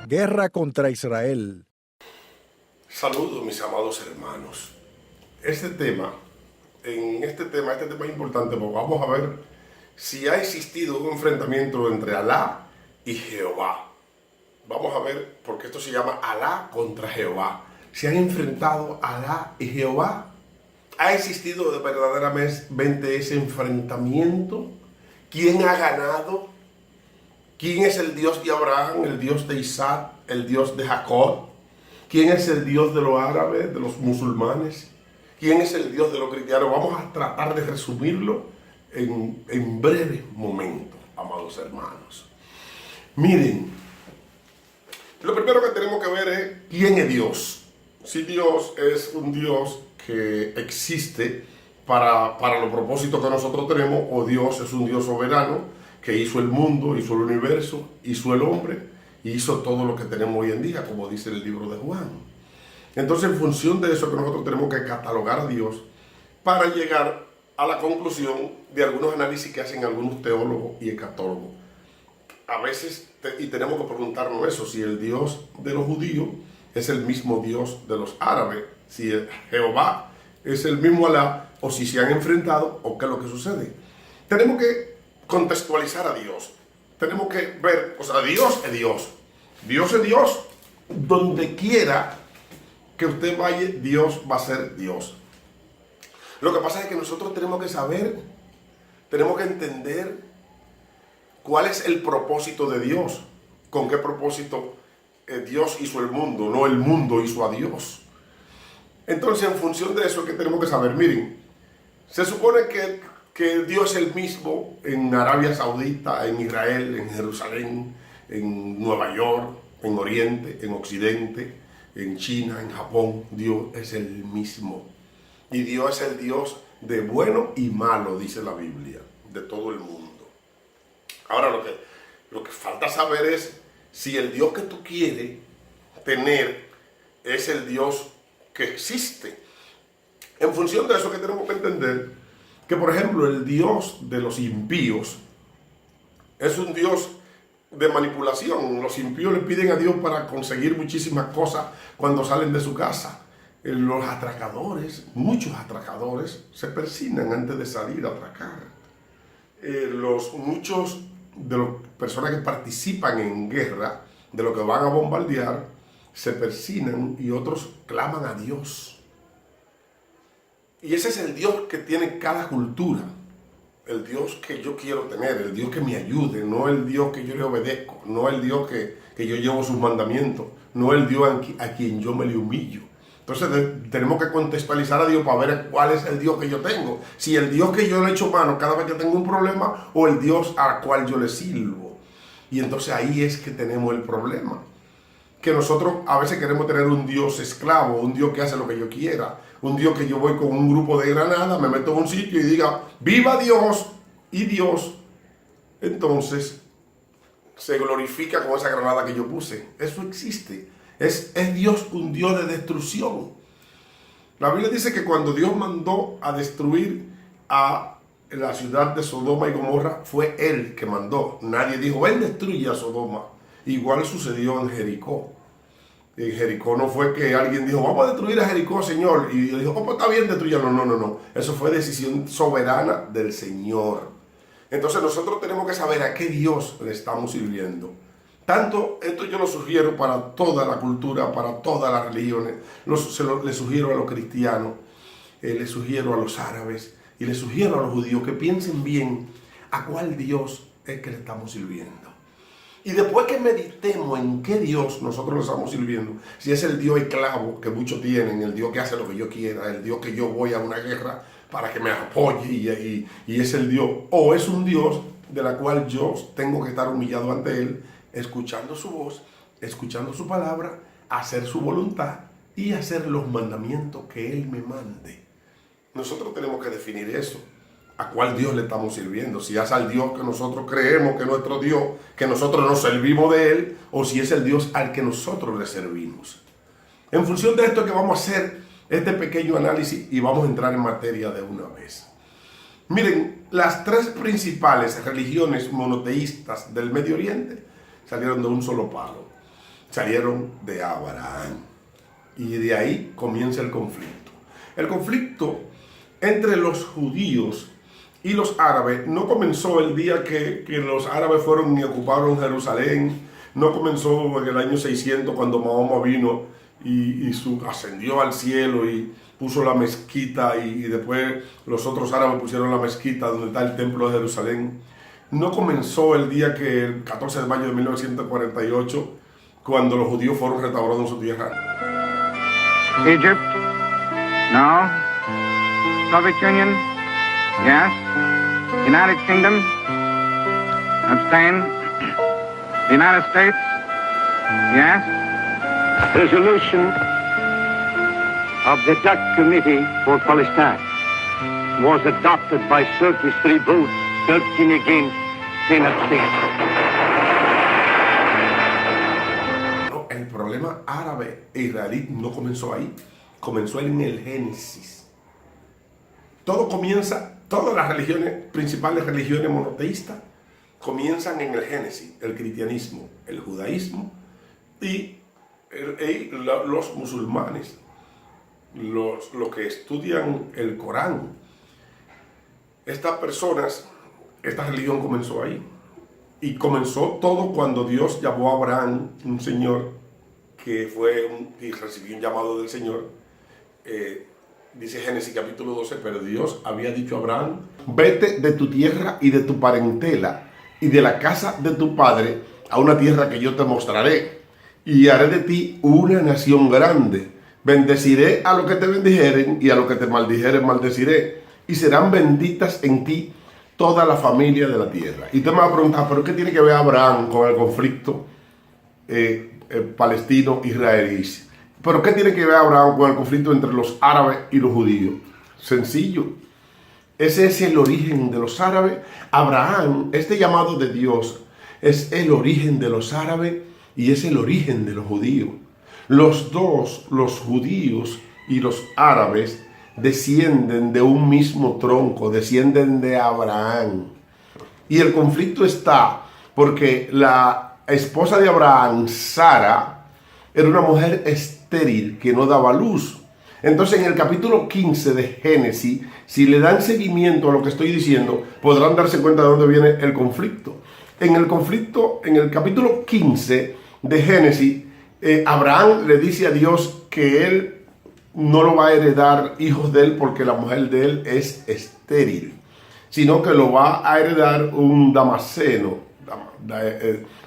Guerra contra Israel. Saludos, mis amados hermanos. Este tema es importante porque vamos a ver si ha existido un enfrentamiento entre Alá y Jehová. Vamos a ver porque esto se llama Alá contra Jehová. ¿Se han enfrentado Alá y Jehová? ¿Ha existido verdaderamente ese enfrentamiento? ¿Quién ha ganado? ¿Quién es el Dios de Abraham, el Dios de Isaac, el Dios de Jacob? ¿Quién es el Dios de los árabes, de los musulmanes? ¿Quién es el Dios de los cristianos? Vamos a tratar de resumirlo en breve momento, amados hermanos. Miren, lo primero que tenemos que ver es quién es Dios. Si Dios es un Dios que existe para los propósitos que nosotros tenemos, o Dios es un Dios soberano que hizo el mundo, hizo el universo, hizo el hombre y hizo todo lo que tenemos hoy en día, como dice el libro de Juan. Entonces, en función de eso que nosotros tenemos que catalogar a Dios para llegar a la conclusión de algunos análisis que hacen algunos teólogos y escatólogos. A veces, y tenemos que preguntarnos eso, si el Dios de los judíos es el mismo Dios de los árabes, si Jehová es el mismo Alá, o si se han enfrentado, o qué es lo que sucede. Tenemos que contextualizar a Dios. Tenemos que ver, o sea, Dios es Dios. Dios es Dios. Donde quiera que usted vaya, Dios va a ser Dios. Lo que pasa es que nosotros tenemos que saber, tenemos que entender cuál es el propósito de Dios. Con qué propósito Dios hizo el mundo, no el mundo hizo a Dios. Entonces, en función de eso es que tenemos que saber. Miren, se supone que Dios es el mismo en Arabia Saudita, en Israel, en Jerusalén, en Nueva York, en Oriente, en Occidente, en China, en Japón. Dios es el mismo. Y Dios es el Dios de bueno y malo, dice la Biblia, de todo el mundo. Ahora lo que falta saber es si el Dios que tú quieres tener es el Dios que existe. En función de eso que tenemos que entender que, por ejemplo, el Dios de los impíos es un Dios de manipulación. Los impíos le piden a Dios para conseguir muchísimas cosas cuando salen de su casa. Los atracadores, muchos atracadores, se persignan antes de salir a atracar. Muchos de las personas que participan en guerra, de lo que van a bombardear, se persignan y otros claman a Dios. Y ese es el Dios que tiene cada cultura. El Dios que yo quiero tener, el Dios que me ayude, no el Dios que yo le obedezco, no el Dios que yo llevo sus mandamientos, no el Dios a quien yo me le humillo. Entonces tenemos que contextualizar a Dios para ver cuál es el Dios que yo tengo. Si el Dios que yo le echo mano cada vez que tengo un problema o el Dios al cual yo le sirvo. Y entonces ahí es que tenemos el problema. Que nosotros a veces queremos tener un Dios esclavo, un Dios que hace lo que yo quiera, un Dios que yo voy con un grupo de granada, me meto en un sitio y diga, ¡viva Dios! Y Dios, entonces, se glorifica con esa granada que yo puse. Eso existe. Es Dios un Dios de destrucción. La Biblia dice que cuando Dios mandó a destruir a la ciudad de Sodoma y Gomorra, fue Él que mandó. Nadie dijo, ven, destruye a Sodoma. Igual sucedió en Jericó. En Jericó no fue que alguien dijo, vamos a destruir a Jericó, Señor. Y dijo, oh, pues está bien, destruyalo. No. Eso fue decisión soberana del Señor. Entonces nosotros tenemos que saber a qué Dios le estamos sirviendo. Tanto esto yo lo sugiero para toda la cultura, para todas las religiones. Le sugiero a los cristianos, le sugiero a los árabes y le sugiero a los judíos que piensen bien a cuál Dios es que le estamos sirviendo. Y después que meditemos en qué Dios nosotros le estamos sirviendo, si es el Dios esclavo que muchos tienen, el Dios que hace lo que yo quiera, el Dios que yo voy a una guerra para que me apoye y es el Dios, o es un Dios de la cual yo tengo que estar humillado ante Él, escuchando su voz, escuchando su palabra, hacer su voluntad y hacer los mandamientos que Él me mande. Nosotros tenemos que definir eso. ¿A cuál Dios le estamos sirviendo? Si es al Dios que nosotros creemos que es nuestro Dios, que nosotros nos servimos de Él, o si es el Dios al que nosotros le servimos. En función de esto que vamos a hacer este pequeño análisis y vamos a entrar en materia de una vez. Miren, las tres principales religiones monoteístas del Medio Oriente salieron de un solo palo. salieron de Abraham. Y de ahí comienza el conflicto. El conflicto entre los judíos y los árabes no comenzó el día que los árabes fueron y ocuparon Jerusalén. No comenzó en el año 600 cuando Mahoma vino y ascendió al cielo y puso la mezquita y después los otros árabes pusieron la mezquita donde está el templo de Jerusalén. No comenzó el día que el 14 de mayo de 1948 cuando los judíos fueron restaurados en su tierra. Egypt? No. Soviet Union? Yes. United Kingdom? Abstain. The United States? Yes. Resolution of the Dutch Committee for Palestine was adopted by 33 votes, 13 against, 10 abstained. No, el problema árabe e israelí no comenzó ahí, comenzó en el Génesis. Todo comienza, todas las religiones, principales religiones monoteístas, comienzan en el Génesis, el cristianismo, el judaísmo y los musulmanes, los que estudian el Corán. Estas personas, esta religión comenzó ahí. Y comenzó todo cuando Dios llamó a Abraham, un señor que recibió un llamado del Señor. Dice Génesis capítulo 12, pero Dios había dicho a Abraham: vete de tu tierra y de tu parentela y de la casa de tu padre a una tierra que yo te mostraré, y haré de ti una nación grande. Bendeciré a los que te bendijeren y a los que te maldijeren maldeciré, y serán benditas en ti toda la familia de la tierra. Y usted me va a preguntar, ¿pero qué tiene que ver Abraham con el conflicto palestino-israelí? ¿Pero qué tiene que ver Abraham con el conflicto entre los árabes y los judíos? Sencillo. Ese es el origen de los árabes. Abraham, este llamado de Dios, es el origen de los árabes y es el origen de los judíos. Los dos, los judíos y los árabes, descienden de un mismo tronco, descienden de Abraham. Y el conflicto está porque la esposa de Abraham, Sara, era una mujer estéril que no daba luz. Entonces en el capítulo 15 de Génesis, si le dan seguimiento a lo que estoy diciendo, podrán darse cuenta de dónde viene el conflicto. En el capítulo 15 de Génesis, Abraham le dice a Dios que él no lo va a heredar hijos de él porque la mujer de él es estéril, sino que lo va a heredar un damaseno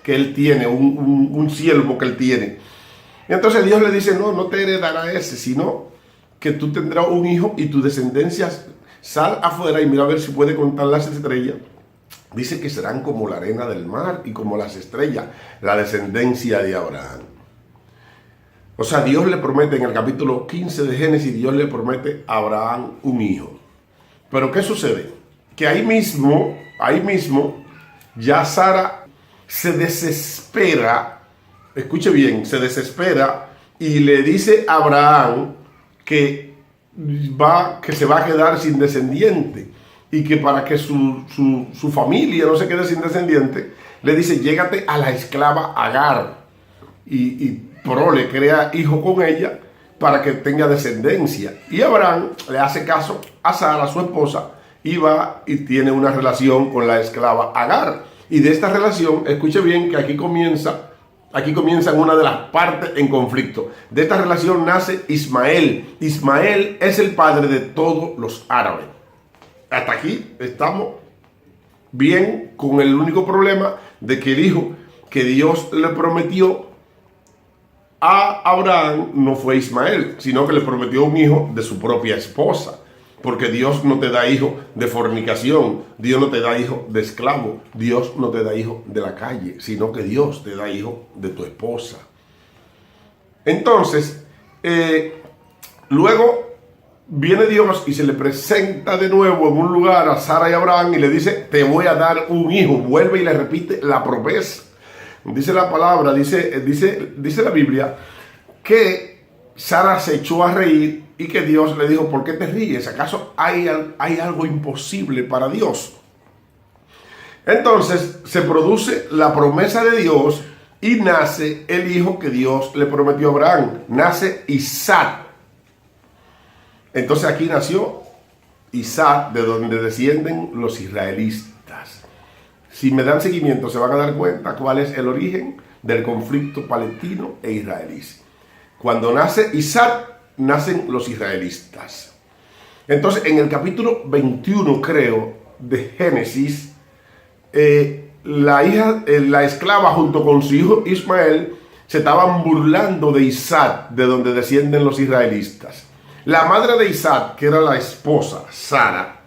que él tiene, un siervo que él tiene. Y entonces Dios le dice: no te heredará ese, sino que tú tendrás un hijo y tu descendencia, sal afuera y mira a ver si puede contar las estrellas. Dice que serán como la arena del mar y como las estrellas, la descendencia de Abraham. O sea, Dios le promete en el capítulo 15 de Génesis, Dios le promete a Abraham un hijo. Pero ¿qué sucede? Que ahí mismo, ya Sara se desespera, escuche bien, se desespera y le dice a Abraham que se va a quedar sin descendiente y que para que su familia no se quede sin descendiente, le dice: llégate a la esclava Agar y le crea hijo con ella para que tenga descendencia. Y Abraham le hace caso a Sara, su esposa, y va y tiene una relación con la esclava Agar. Y de esta relación, escuche bien que aquí comienza una de las partes en conflicto. De esta relación nace Ismael. Ismael es el padre de todos los árabes. Hasta aquí estamos bien, con el único problema de que el hijo que Dios le prometió a Abraham no fue Ismael, sino que le prometió un hijo de su propia esposa. Porque Dios no te da hijo de fornicación, Dios no te da hijo de esclavo, Dios no te da hijo de la calle, sino que Dios te da hijo de tu esposa. Entonces, luego viene Dios y se le presenta de nuevo en un lugar a Sara y Abraham y le dice: te voy a dar un hijo. Vuelve y le repite la promesa. Dice la palabra, dice la Biblia, que Sara se echó a reír y que Dios le dijo: ¿por qué te ríes? ¿Acaso hay algo imposible para Dios? Entonces se produce la promesa de Dios y nace el hijo que Dios le prometió a Abraham. Nace Isaac. Entonces aquí nació Isaac, de donde descienden los israelitas. Si me dan seguimiento, se van a dar cuenta cuál es el origen del conflicto palestino e israelí. Cuando nace Isaac, nacen los israelitas. Entonces, en el capítulo 21, creo, de Génesis, la esclava junto con su hijo Ismael se estaban burlando de Isaac, de donde descienden los israelitas. La madre de Isaac, que era la esposa, Sara,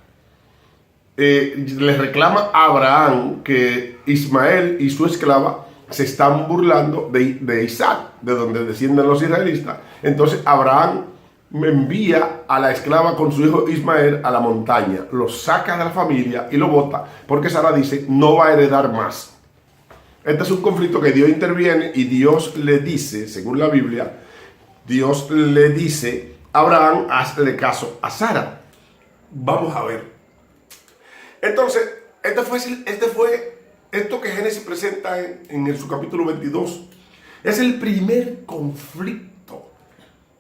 le reclama a Abraham que Ismael y su esclava se están burlando de Isaac, de donde descienden los israelitas. Entonces Abraham envía a la esclava con su hijo Ismael a la montaña, lo saca de la familia y lo bota, porque Sara dice, no va a heredar más. Este es un conflicto que Dios interviene y Dios le dice, según la Biblia, Dios le dice, Abraham, hazle caso a Sara. Vamos a ver. Entonces, esto que Génesis presenta en su capítulo 22, es el primer conflicto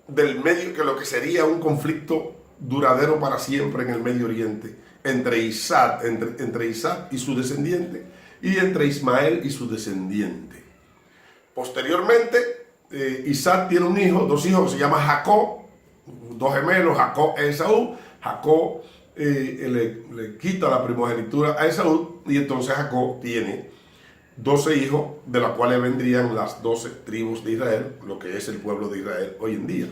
del medio, que lo que sería un conflicto duradero para siempre en el Medio Oriente, entre Isaac y su descendiente, y entre Ismael y su descendiente. Posteriormente, Isaac tiene dos hijos que se llaman Jacob, dos gemelos, Jacob e Esaú. Jacob le quita la primogenitura a Esaú, y entonces Jacob tiene 12 hijos, de los cuales vendrían las 12 tribus de Israel, lo que es el pueblo de Israel hoy en día.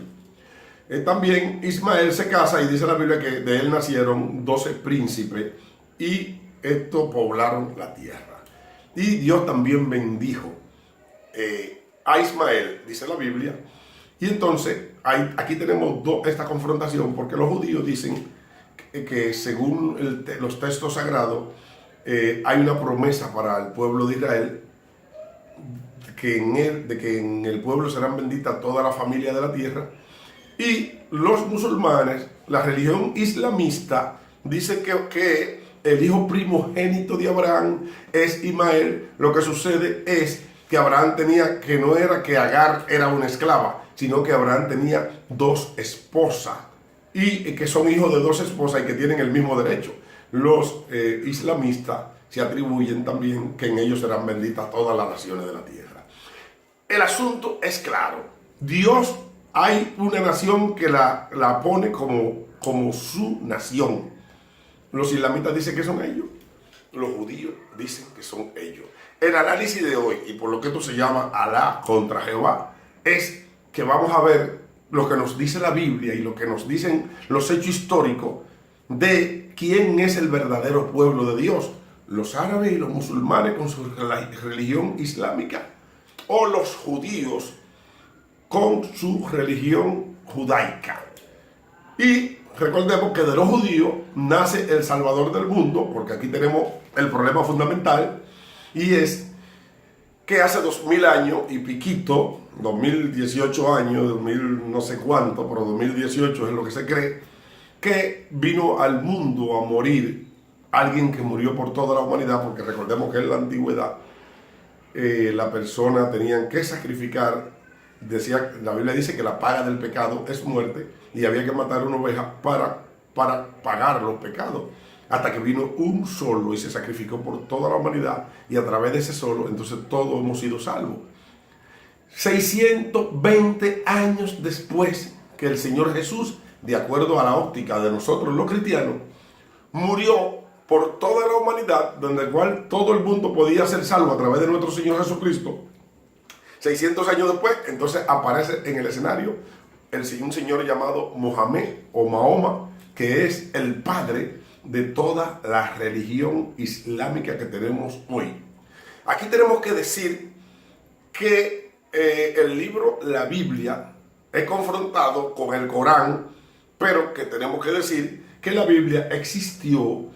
También Ismael se casa, y dice la Biblia que de él nacieron 12 príncipes, y estos poblaron la tierra. Y Dios también bendijo a Ismael, dice la Biblia. Y entonces aquí tenemos esta confrontación, porque los judíos dicen que según los textos sagrados, hay una promesa para el pueblo de Israel, de que en el pueblo serán benditas toda la familia de la tierra. Y los musulmanes, la religión islamista, dice que el hijo primogénito de Abraham es Ismael. Lo que sucede es que Abraham tenía, que no era que Agar era una esclava, sino que Abraham tenía 2 esposas, y que son hijos de 2 esposas y que tienen el mismo derecho. Los islamistas se atribuyen también que en ellos serán benditas todas las naciones de la tierra. El asunto es claro. Dios, hay una nación que la pone como su nación. Los islamistas dicen que son ellos. Los judíos dicen que son ellos. El análisis de hoy, y por lo que esto se llama Alá contra Jehová, es que vamos a ver lo que nos dice la Biblia y lo que nos dicen los hechos históricos de quién es el verdadero pueblo de Dios. Los árabes y los musulmanes con su religión islámica, o los judíos con su religión judaica. Y recordemos que de los judíos nace el Salvador del mundo, porque aquí tenemos el problema fundamental, y es que hace 2000 años y piquito, 2018 años, 2000 no sé cuánto, pero 2018 es lo que se cree, que vino al mundo a morir alguien que murió por toda la humanidad, porque recordemos que en la antigüedad la persona tenían que sacrificar, la Biblia dice que la paga del pecado es muerte, y había que matar una oveja para pagar los pecados, hasta que vino un solo y se sacrificó por toda la humanidad, y a través de ese solo, entonces todos hemos sido salvos. 620 años después que el Señor Jesús, de acuerdo a la óptica de nosotros los cristianos, murió por toda la humanidad, donde el cual todo el mundo podía ser salvo a través de nuestro Señor Jesucristo. 600 años después, entonces aparece en el escenario un señor llamado Mohamed o Mahoma, que es el padre de toda la religión islámica que tenemos hoy. Aquí tenemos que decir que el libro, la Biblia, es confrontado con el Corán, pero que tenemos que decir que la Biblia existió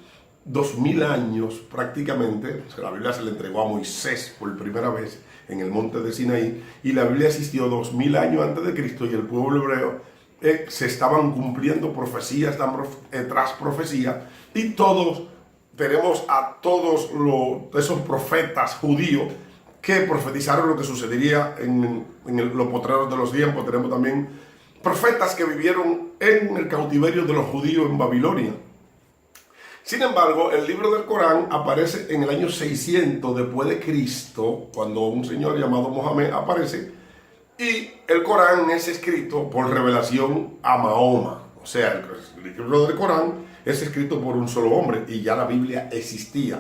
2000 años prácticamente. La Biblia se le entregó a Moisés por primera vez en el monte de Sinaí, y la Biblia existió 2000 años antes de Cristo, y el pueblo hebreo se estaban cumpliendo profecías tras profecías, y todos tenemos a todos esos profetas judíos que profetizaron lo que sucedería en los potreros de los tiempos. Tenemos también profetas que vivieron en el cautiverio de los judíos en Babilonia. Sin embargo, el libro del Corán aparece en el año 600 después de Cristo, cuando un señor llamado Mohammed aparece, y el Corán es escrito por revelación a Mahoma. O sea, el libro del Corán es escrito por un solo hombre y ya la Biblia existía.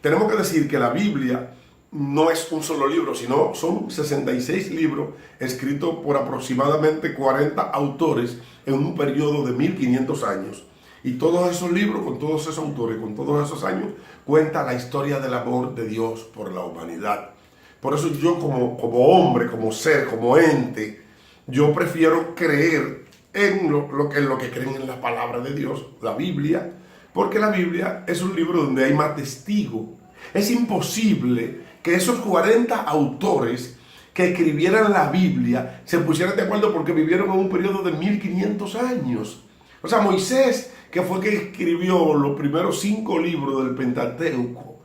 Tenemos que decir que la Biblia no es un solo libro, sino son 66 libros escritos por aproximadamente 40 autores en un periodo de 1500 años. Y todos esos libros, con todos esos autores, con todos esos años, cuenta la historia del amor de Dios por la humanidad. Por eso yo como hombre, como ser, como ente, yo prefiero creer en lo que creen en la palabra de Dios, la Biblia, porque la Biblia es un libro donde hay más testigos. Es imposible que esos 40 autores que escribieran la Biblia se pusieran de acuerdo porque vivieron en un periodo de 1500 años. O sea, Moisés, que fue que escribió los primeros 5 libros del Pentateuco,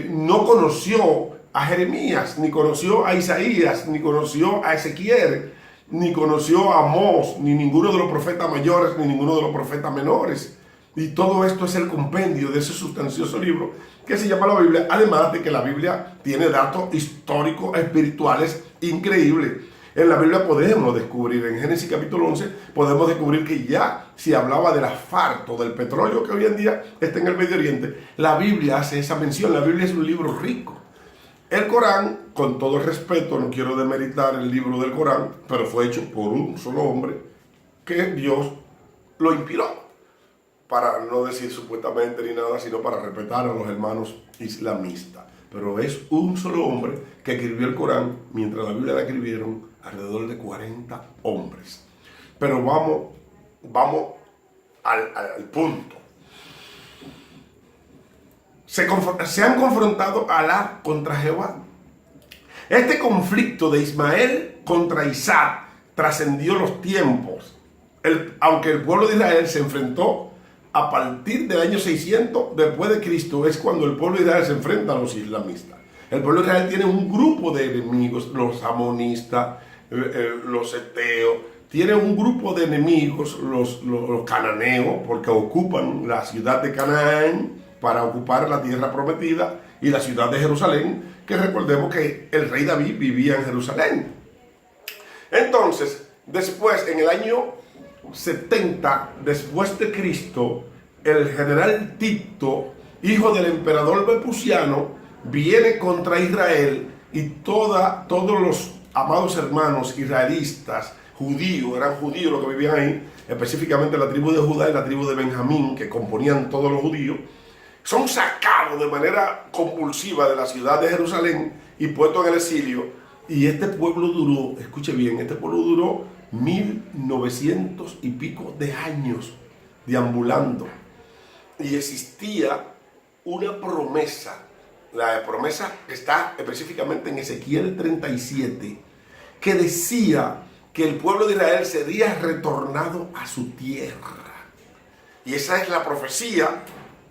no conoció a Jeremías, ni conoció a Isaías, ni conoció a Ezequiel, ni conoció a Amós, ni ninguno de los profetas mayores, ni ninguno de los profetas menores. Y todo esto es el compendio de ese sustancioso libro que se llama la Biblia, además de que la Biblia tiene datos históricos, espirituales increíbles. En la Biblia podemos descubrir, en Génesis capítulo 11, podemos descubrir que ya se hablaba del asfalto, del petróleo que hoy en día está en el Medio Oriente. La Biblia hace esa mención, la Biblia es un libro rico. El Corán, con todo el respeto, no quiero demeritar el libro del Corán, pero fue hecho por un solo hombre que Dios lo inspiró. Para no decir supuestamente ni nada, sino para respetar a los hermanos islamistas. Pero es un solo hombre que escribió el Corán, mientras la Biblia la escribieron alrededor de 40 hombres. Pero vamos al punto. Se han confrontado Alá contra Jehová. Este conflicto de Ismael contra Isaac trascendió los tiempos. Aunque el pueblo de Israel se enfrentó a partir del año 600 después de Cristo, es cuando el pueblo de Israel se enfrenta a los islamistas. El pueblo de Israel tiene un grupo de enemigos, los amonistas, los eteos, tiene un grupo de enemigos, los cananeos, porque ocupan la ciudad de Canaán para ocupar la tierra prometida, y la ciudad de Jerusalén, que recordemos que el rey David vivía en Jerusalén. Entonces, después, en el año 70 después de Cristo, el general Tito, hijo del emperador Vepusiano, viene contra Israel, y todos los amados hermanos israelitas, judíos, eran judíos los que vivían ahí, específicamente la tribu de Judá y la tribu de Benjamín, que componían todos los judíos, son sacados de manera compulsiva de la ciudad de Jerusalén y puestos en el exilio. Y este pueblo duró, escuche bien, este pueblo duró 1900 y pico de años deambulando. Y existía una promesa, la promesa que está específicamente en Ezequiel 37, que decía que el pueblo de Israel sería retornado a su tierra. Y esa es la profecía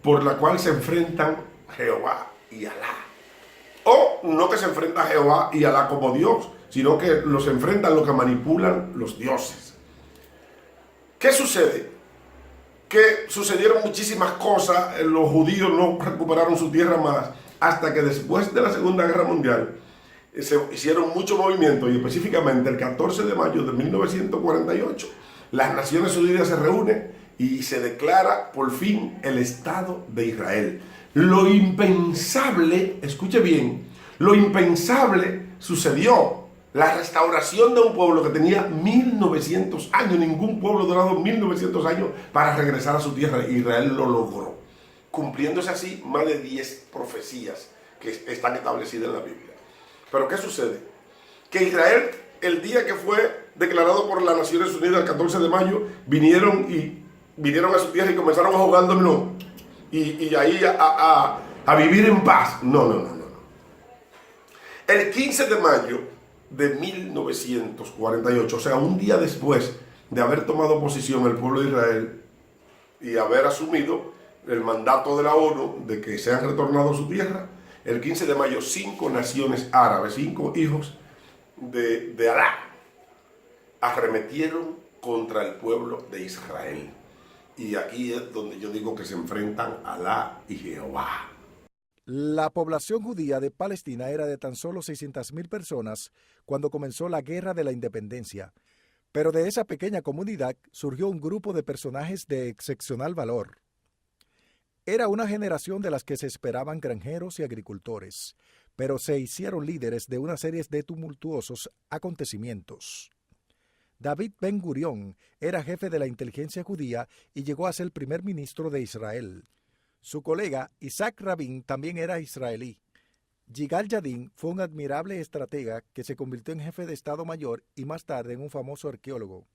por la cual se enfrentan Jehová y Alá. O no que se enfrenta a Jehová y Alá como Dios, sino que los enfrentan los que manipulan los dioses. ¿Qué sucede? Que sucedieron muchísimas cosas, los judíos no recuperaron su tierra más, hasta que después de la Segunda Guerra Mundial se hicieron muchos movimientos, y específicamente el 14 de mayo de 1948, las Naciones Unidas se reúnen y se declara por fin el Estado de Israel. Lo impensable, escuche bien, lo impensable sucedió. La restauración de un pueblo que tenía 1900 años, ningún pueblo ha durado 1900 años para regresar a su tierra. Israel lo logró, cumpliéndose así más de 10 profecías que están establecidas en la Biblia. Pero ¿qué sucede? Que Israel, el día que fue declarado por las Naciones Unidas el 14 de mayo, vinieron a su tierra y comenzaron a jugándonos y ahí a vivir en paz. No. El 15 de mayo de 1948, o sea, un día después de haber tomado posición el pueblo de Israel y haber asumido el mandato de la ONU de que sean retornados a su tierra, el 15 de mayo 5 naciones árabes, 5 hijos de Alá, arremetieron contra el pueblo de Israel. Y aquí es donde yo digo que se enfrentan Alá y Jehová. La población judía de Palestina era de tan solo 600,000 personas cuando comenzó la Guerra de la Independencia, pero de esa pequeña comunidad surgió un grupo de personajes de excepcional valor. Era una generación de las que se esperaban granjeros y agricultores, pero se hicieron líderes de una serie de tumultuosos acontecimientos. David Ben Gurión era jefe de la inteligencia judía y llegó a ser primer ministro de Israel. Su colega Isaac Rabin también era israelí. Yigal Yadin fue un admirable estratega que se convirtió en jefe de Estado Mayor y más tarde en un famoso arqueólogo.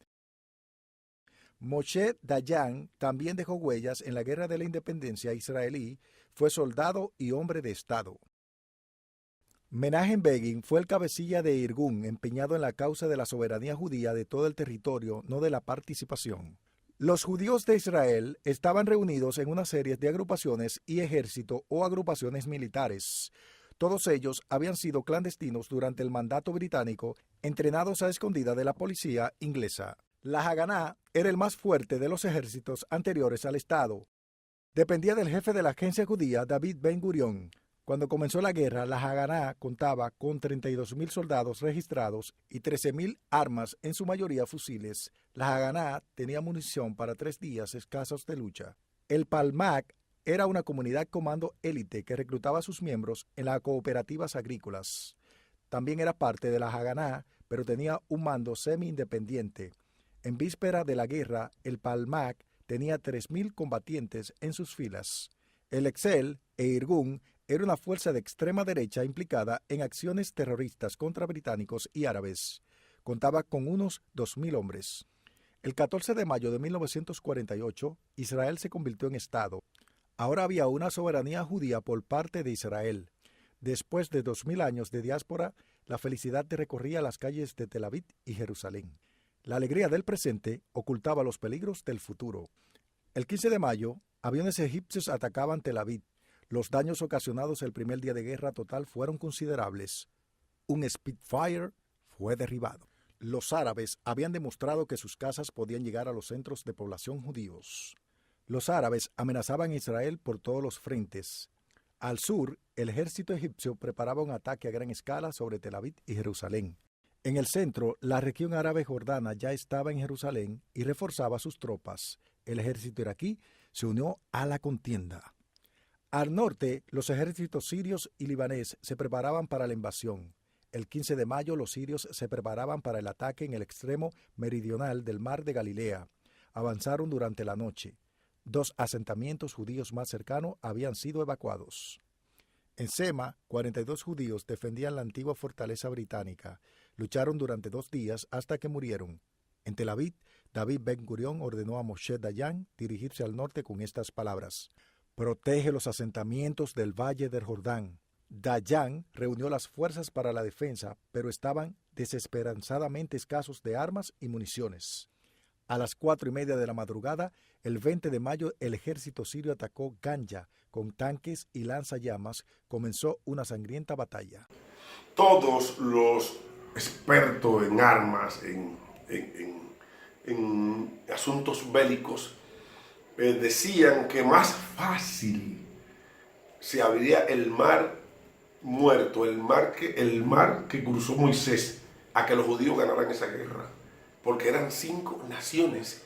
Moshe Dayan también dejó huellas en la Guerra de la Independencia israelí, fue soldado y hombre de Estado. Menachem Begin fue el cabecilla de Irgun empeñado en la causa de la soberanía judía de todo el territorio, no de la participación. Los judíos de Israel estaban reunidos en una serie de agrupaciones y ejército o agrupaciones militares. Todos ellos habían sido clandestinos durante el mandato británico, entrenados a escondida de la policía inglesa. La Haganá era el más fuerte de los ejércitos anteriores al Estado. Dependía del jefe de la agencia judía, David Ben Gurión. Cuando comenzó la guerra, la Haganá contaba con 32,000 soldados registrados y 13,000 armas, en su mayoría fusiles. La Haganá tenía munición para 3 días escasos de lucha. El Palmac era una comunidad comando élite que reclutaba a sus miembros en las cooperativas agrícolas. También era parte de la Haganá, pero tenía un mando semi-independiente. En víspera de la guerra, el Palmac tenía 3,000 combatientes en sus filas. El Excel e Irgun era una fuerza de extrema derecha implicada en acciones terroristas contra británicos y árabes. Contaba con unos 2,000 hombres. El 14 de mayo de 1948, Israel se convirtió en Estado. Ahora había una soberanía judía por parte de Israel. Después de 2,000 años de diáspora, la felicidad recorría las calles de Tel Aviv y Jerusalén. La alegría del presente ocultaba los peligros del futuro. El 15 de mayo, aviones egipcios atacaban Tel Aviv. Los daños ocasionados el primer día de guerra total fueron considerables. Un Spitfire fue derribado. Los árabes habían demostrado que sus casas podían llegar a los centros de población judíos. Los árabes amenazaban a Israel por todos los frentes. Al sur, el ejército egipcio preparaba un ataque a gran escala sobre Tel Aviv y Jerusalén. En el centro, la región árabe jordana ya estaba en Jerusalén y reforzaba sus tropas. El ejército iraquí se unió a la contienda. Al norte, los ejércitos sirios y libanés se preparaban para la invasión. El 15 de mayo, los sirios se preparaban para el ataque en el extremo meridional del mar de Galilea. Avanzaron durante la noche. 2 asentamientos judíos más cercanos habían sido evacuados. En Sema, 42 judíos defendían la antigua fortaleza británica. Lucharon durante 2 días hasta que murieron. En Tel Aviv, David Ben Gurión ordenó a Moshe Dayan dirigirse al norte con estas palabras: «Protege los asentamientos del Valle del Jordán». Dayan reunió las fuerzas para la defensa, pero estaban desesperanzadamente escasos de armas y municiones. A las 4:30 de la madrugada, el 20 de mayo, el ejército sirio atacó Ganya con tanques y lanzallamas. Comenzó una sangrienta batalla. Todos los expertos en armas, en asuntos bélicos, decían que más fácil se abriría el mar muerto, el mar que cruzó Moisés, a que los judíos ganaran esa guerra. Porque eran 5 naciones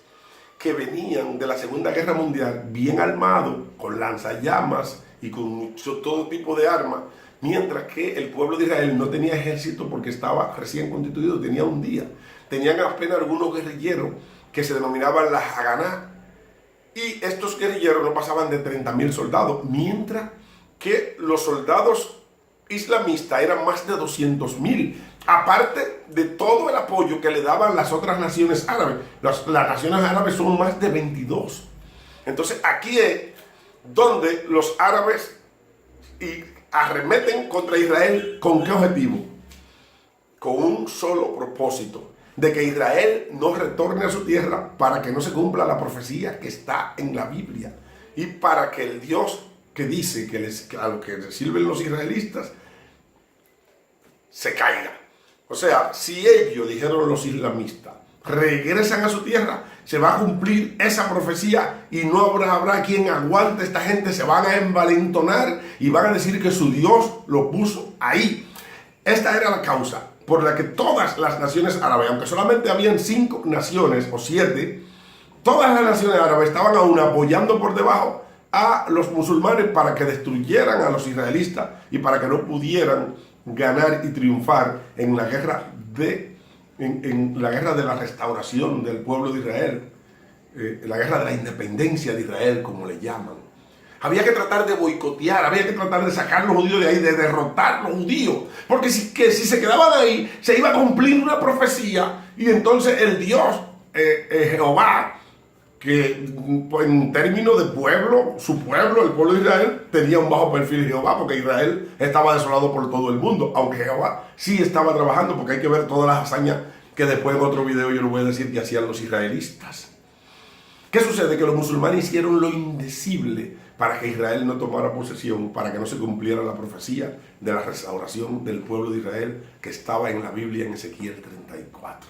que venían de la Segunda Guerra Mundial bien armados, con lanzallamas y con todo tipo de armas, mientras que el pueblo de Israel no tenía ejército porque estaba recién constituido, tenía un día. Tenían apenas algunos guerrilleros que se denominaban la Haganá, y estos guerrilleros no pasaban de 30,000 soldados, mientras que los soldados islamistas eran más de 200,000, aparte de todo el apoyo que le daban las otras naciones árabes. Las naciones árabes son más de 22. Entonces aquí es donde los árabes arremeten contra Israel. ¿Con qué objetivo? Con un solo propósito: de que Israel no retorne a su tierra, para que no se cumpla la profecía que está en la Biblia, y para que el Dios que dice que a lo que sirven los israelitas se caiga. O sea, si ellos, dijeron los islamistas, regresan a su tierra, se va a cumplir esa profecía y no habrá quien aguante. Esta gente se van a envalentonar y van a decir que su Dios lo puso ahí. Esta era la causa por la que todas las naciones árabes, aunque solamente habían 5 naciones o 7, todas las naciones árabes estaban aún apoyando por debajo a los musulmanes para que destruyeran a los israelitas y para que no pudieran ganar y triunfar en la guerra en la guerra de la restauración del pueblo de Israel, la guerra de la independencia de Israel, como le llaman. Había que tratar de boicotear, había que tratar de sacar a los judíos de ahí, de derrotar a los judíos, porque si se quedaban ahí, se iba a cumplir una profecía, y entonces el Dios, Jehová, que en términos de pueblo, su pueblo, el pueblo de Israel, tenía un bajo perfil de Jehová, porque Israel estaba desolado por todo el mundo, aunque Jehová sí estaba trabajando, porque hay que ver todas las hazañas que después en otro video yo les voy a decir que hacían los israelitas. ¿Qué sucede? Que los musulmanes hicieron lo indecible para que Israel no tomara posesión, para que no se cumpliera la profecía de la restauración del pueblo de Israel que estaba en la Biblia en Ezequiel 34.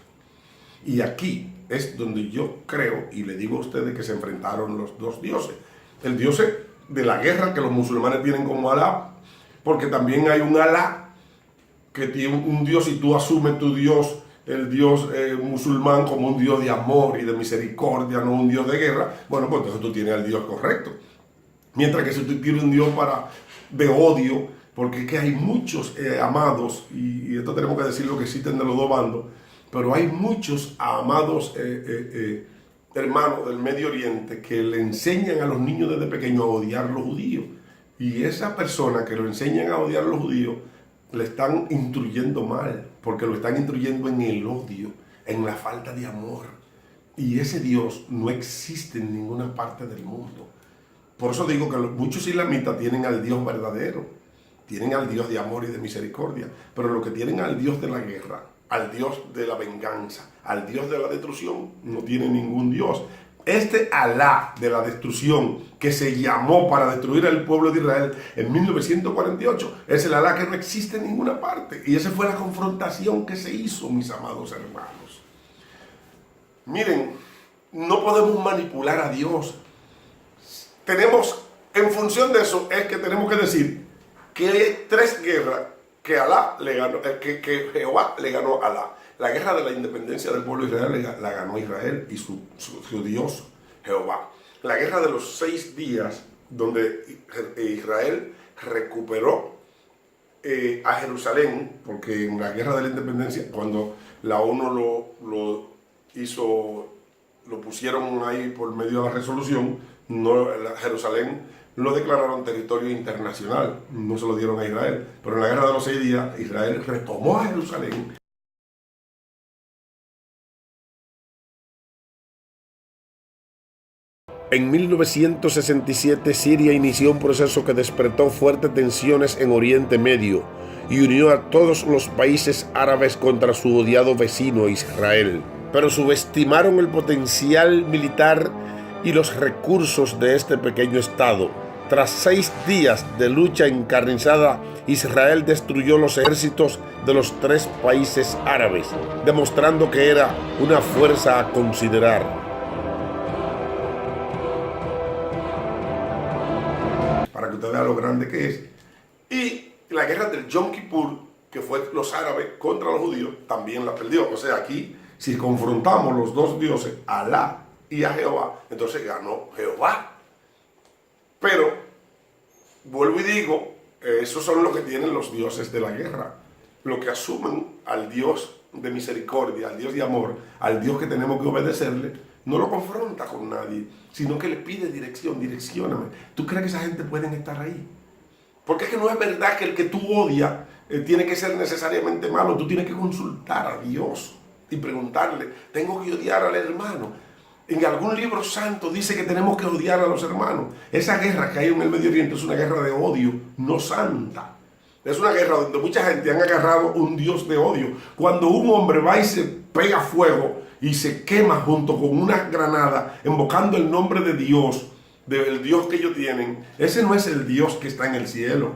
Y aquí es donde yo creo, y le digo a ustedes, que se enfrentaron los dos dioses. El dios de la guerra que los musulmanes tienen como Alá, porque también hay un Alá que tiene un dios, y tú asumes tu dios, el dios musulmán, como un dios de amor y de misericordia, no un dios de guerra. Bueno, pues entonces tú tienes al dios correcto. Mientras que si tú tienes un dios de odio, porque es que hay muchos amados, y esto tenemos que decir lo que existen de los dos bandos, pero hay muchos amados hermanos del Medio Oriente que le enseñan a los niños desde pequeños a odiar a los judíos. Y esa persona que lo enseñan a odiar a los judíos, le están instruyendo mal, porque lo están instruyendo en el odio, en la falta de amor. Y ese Dios no existe en ninguna parte del mundo. Por eso digo que muchos islamistas tienen al Dios verdadero, tienen al Dios de amor y de misericordia, pero lo que tienen al Dios de la guerra, al Dios de la venganza, al Dios de la destrucción, no tiene ningún Dios. Este Alá de la destrucción, que se llamó para destruir al pueblo de Israel en 1948, es el Alá que no existe en ninguna parte. Y esa fue la confrontación que se hizo, mis amados hermanos. Miren, no podemos manipular a Dios. En función de eso, es que tenemos que decir que hay 3 guerras que que Jehová le ganó a Alá. La guerra de la independencia del pueblo de Israel la ganó Israel y su Dios, Jehová. La guerra de los 6 días, donde Israel recuperó a Jerusalén, porque en la guerra de la independencia, cuando la ONU lo pusieron ahí por medio de la resolución, Jerusalén lo declararon territorio internacional, no se lo dieron a Israel. Pero en la guerra de los 6 días, Israel retomó a Jerusalén. En 1967, Siria inició un proceso que despertó fuertes tensiones en Oriente Medio y unió a todos los países árabes contra su odiado vecino Israel. Pero subestimaron el potencial militar y los recursos de este pequeño estado. Tras 6 días de lucha encarnizada, Israel destruyó los ejércitos de los 3 países árabes, demostrando que era una fuerza a considerar. Para que usted vea lo grande que es. Y la guerra del Yom Kippur, que fue los árabes contra los judíos, también la perdió. O sea, aquí, si confrontamos los dos dioses, Alá y a Jehová, entonces ganó Jehová. Pero, vuelvo y digo, esos son los que tienen los dioses de la guerra, los que asumen al Dios de misericordia, al Dios de amor, al Dios que tenemos que obedecerle. No lo confronta con nadie, sino que le pide dirección, direccióname. ¿Tú crees que esa gente puede estar ahí? Porque es que no es verdad que el que tú odias tiene que ser necesariamente malo. Tú tienes que consultar a Dios y preguntarle, ¿tengo que odiar al hermano? En algún libro santo dice que tenemos que odiar a los hermanos. Esa guerra que hay en el Medio Oriente es una guerra de odio, no santa. Es una guerra donde mucha gente han agarrado un Dios de odio. Cuando un hombre va y se pega fuego y se quema junto con una granada, invocando el nombre de Dios, del Dios que ellos tienen, ese no es el Dios que está en el cielo.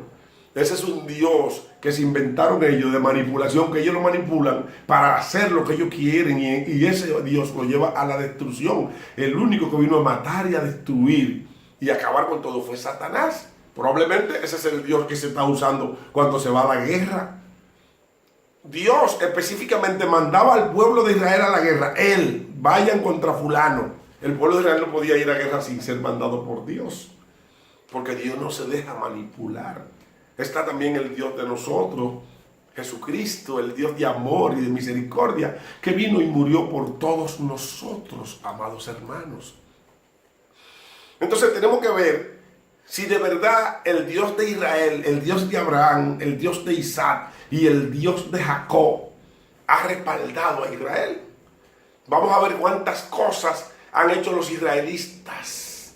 Ese es un Dios que se inventaron ellos de manipulación, que ellos lo manipulan para hacer lo que ellos quieren, y ese Dios lo lleva a la destrucción. El único que vino a matar y a destruir y acabar con todo fue Satanás. Probablemente ese es el Dios que se está usando cuando se va a la guerra. Dios específicamente mandaba al pueblo de Israel a la guerra. Él, vayan contra fulano. El pueblo de Israel no podía ir a guerra sin ser mandado por Dios, porque Dios no se deja manipular. Está también el Dios de nosotros, Jesucristo, el Dios de amor y de misericordia, que vino y murió por todos nosotros, amados hermanos. Entonces tenemos que ver si de verdad el Dios de Israel, el Dios de Abraham, el Dios de Isaac y el Dios de Jacob ha respaldado a Israel. Vamos a ver cuántas cosas han hecho los israelitas.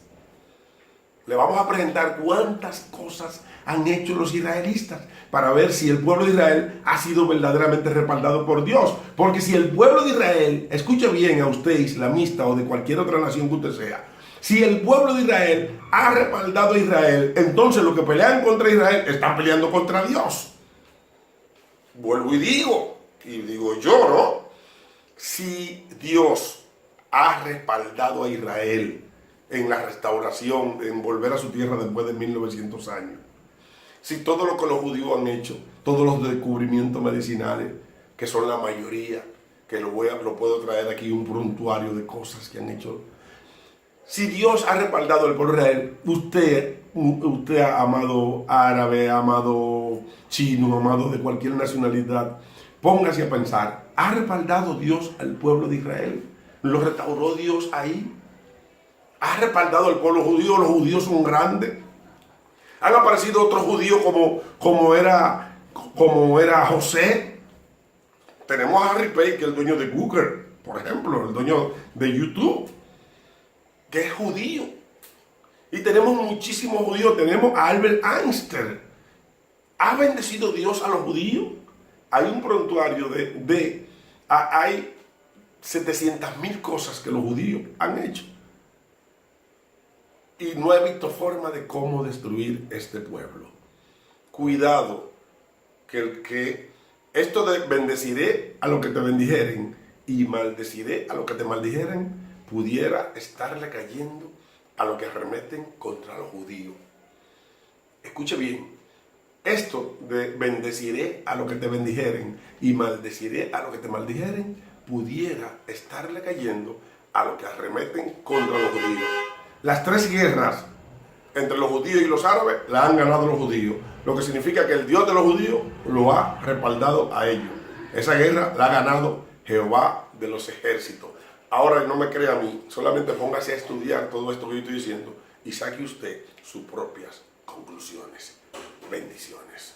Le vamos a presentar cuántas cosas han hecho los israelitas para ver si el pueblo de Israel ha sido verdaderamente respaldado por Dios. Porque si el pueblo de Israel, escuche bien a usted, islamista o de cualquier otra nación que usted sea, si el pueblo de Israel ha respaldado a Israel, entonces los que pelean contra Israel están peleando contra Dios. Vuelvo y digo yo, ¿no? Si Dios ha respaldado a Israel en la restauración, en volver a su tierra después de 1900 años, si todo lo que los judíos han hecho, todos los descubrimientos medicinales, que son la mayoría, que lo puedo traer aquí un prontuario de cosas que han hecho. Si Dios ha respaldado al pueblo de Israel, usted, amado árabe, amado chino, amado de cualquier nacionalidad, póngase a pensar, ¿ha respaldado Dios al pueblo de Israel? ¿Lo restauró Dios ahí? ¿Ha respaldado al pueblo judío? ¿Los judíos son grandes? ¿Han aparecido otros judíos como era José? Tenemos a Harry Page, que es el dueño de Google, por ejemplo, el dueño de YouTube, que es judío. Y tenemos muchísimos judíos. Tenemos a Albert Einstein. ¿Ha bendecido Dios a los judíos? Hay un prontuario hay 700,000 cosas que los judíos han hecho. Y no he visto forma de cómo destruir este pueblo. Cuidado, que esto de bendeciré a los que te bendijeren y maldeciré a los que te maldijeren, pudiera estarle cayendo a los que arremeten contra los judíos. Escuche bien, esto de bendeciré a los que te bendijeren y maldeciré a los que te maldijeren, pudiera estarle cayendo a los que arremeten contra los judíos. Las 3 guerras entre los judíos y los árabes la han ganado los judíos, lo que significa que el Dios de los judíos lo ha respaldado a ellos. Esa guerra la ha ganado Jehová de los ejércitos. Ahora no me crea a mí, solamente póngase a estudiar todo esto que yo estoy diciendo y saque usted sus propias conclusiones. Bendiciones.